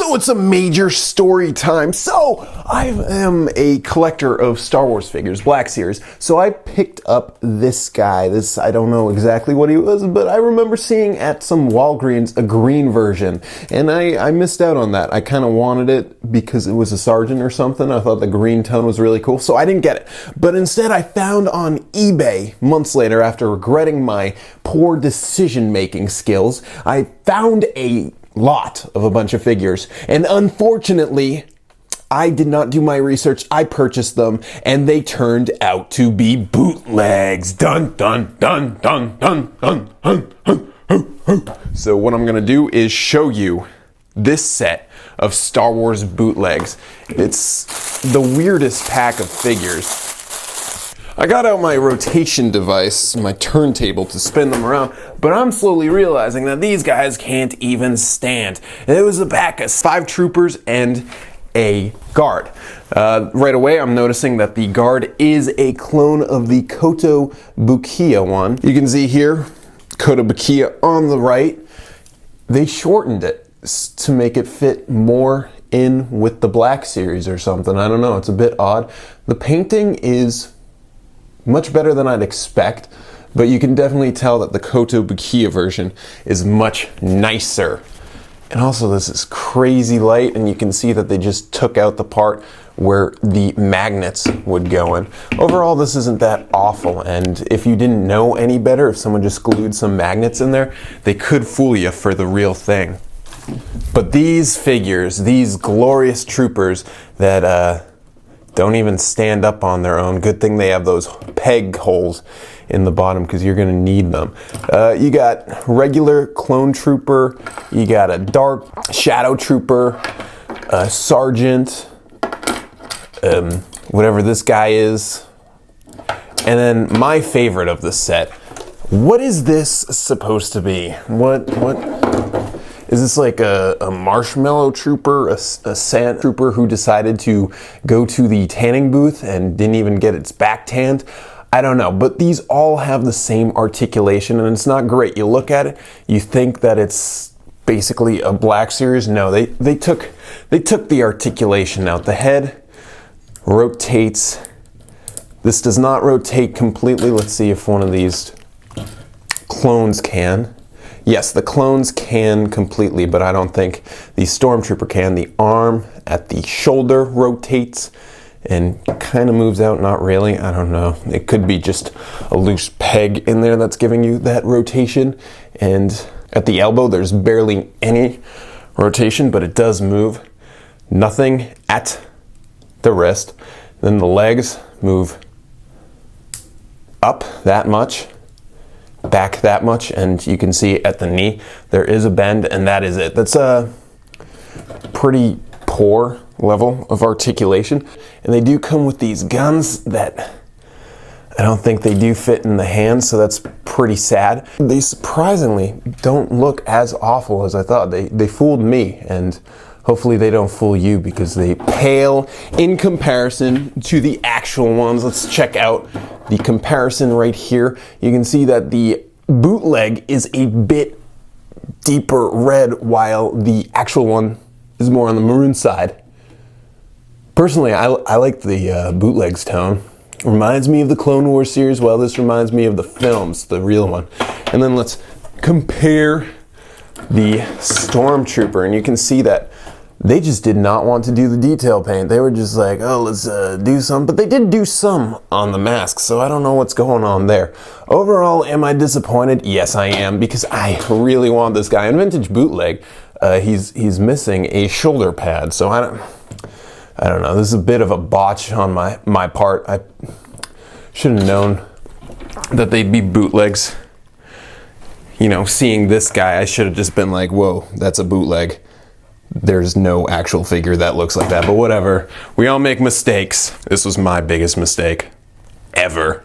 So it's a major story time. So I am a collector of Star Wars figures, Black Series. So I picked up this guy. This, I don't know exactly what he was, but I remember seeing at some Walgreens a green version. And I missed out on that. I kind of wanted it because it was a sergeant or something. I thought the green tone was really cool. So I didn't get it. But instead I found on eBay months later, after regretting my poor decision-making skills, I found a lot of a bunch of figures, and unfortunately I did not do my research. I purchased them and they turned out to be bootlegs. Dun dun dun dun dun dun dun dun. So what I'm gonna do is show you this set of Star Wars bootlegs. It's the weirdest pack of figures. I got out my rotation device, my turntable, to spin them around, but I'm slowly realizing that these guys can't even stand. It was a pack of 5 troopers and a guard. Right away, I'm noticing that the guard is a clone of the Koto Bukiya one. You can see here, Koto Bukiya on the right. They shortened it to make it fit more in with the Black Series or something. I don't know, it's a bit odd. The painting is much better than I'd expect, but you can definitely tell that the Koto Bukiya version is much nicer. And also this is crazy light, and you can see that they just took out the part where the magnets would go in. Overall, this isn't that awful, and if you didn't know any better, if someone just glued some magnets in there, they could fool you for the real thing. But these figures, these glorious troopers that don't even stand up on their own. Good thing they have those peg holes in the bottom because you're going to need them. You got regular clone trooper, you got a dark shadow trooper, a sergeant, whatever this guy is, and then my favorite of the set. What is this supposed to be? What? Is this like a marshmallow trooper, a sand trooper who decided to go to the tanning booth and didn't even get its back tanned? I don't know, but these all have the same articulation, and it's not great. You look at it, you think that it's basically a Black Series. No, they took the articulation out. The head rotates. This does not rotate completely. Let's see if one of these clones can. Yes, the clones can completely, but I don't think the Stormtrooper can. The arm at the shoulder rotates and kind of moves out. Not really, I don't know. It could be just a loose peg in there that's giving you that rotation. And at the elbow, there's barely any rotation, but it does move. Nothing at the wrist. Then the legs move up that much, back that much, and you can see at the knee there is a bend, and that is it. That's a pretty poor level of articulation. And they do come with these guns that I don't think they do fit in the hands, so that's pretty sad. They surprisingly don't look as awful as I thought. They fooled me, and hopefully they don't fool you, because they pale in comparison to the actual ones. Let's check out the comparison right here. You can see that the bootleg is a bit deeper red, while the actual one is more on the maroon side. Personally, I like the bootleg's tone. Reminds me of the Clone Wars series, while this reminds me of the films, the real one. And then let's compare the Stormtrooper, and you can see that they just did not want to do the detail paint. They were just like, oh, let's do some. But they did do some on the mask, so I don't know what's going on there. Overall, am I disappointed? Yes, I am, because I really want this guy. In Vintage Bootleg, he's missing a shoulder pad, so I don't know. This is a bit of a botch on my part. I should have known that they'd be bootlegs. You know, seeing this guy, I should have just been like, whoa, that's a bootleg. There's no actual figure that looks like that, but whatever. We all make mistakes. This was my biggest mistake ever.